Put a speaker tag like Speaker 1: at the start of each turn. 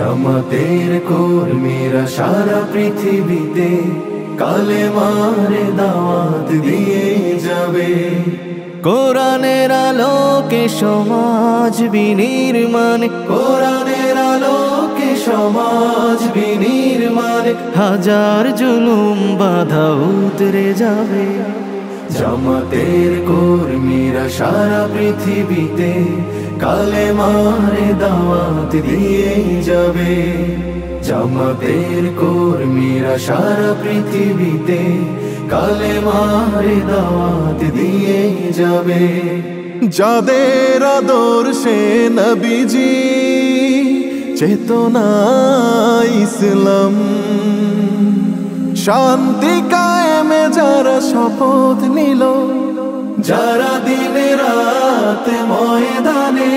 Speaker 1: জামাতের কর্মীরা সারা পৃথিবীতে কালেমার দাওয়াত দিয়ে যাবে। কোরআনের আলোকে সমাজ বিনির্মাণে, কোরআনের আলোকে সমাজ বিনির্মাণে হাজার জুলুম বাধা উতরে যাবে। জামাতের কর্মীরা সারা পৃথিবীতে কালেমার দাওয়াত দিয়ে যাবে। জামাতের কর্মীরা সারা পৃথিবীতে কালেমার দাওয়াত দিয়ে যাবে। যাদের আদর্শে নবীজি চেতনা ইসলাম, শান্তি কায়েমে যারা শপথ নিল, যারা দিনে রাত ময়দানে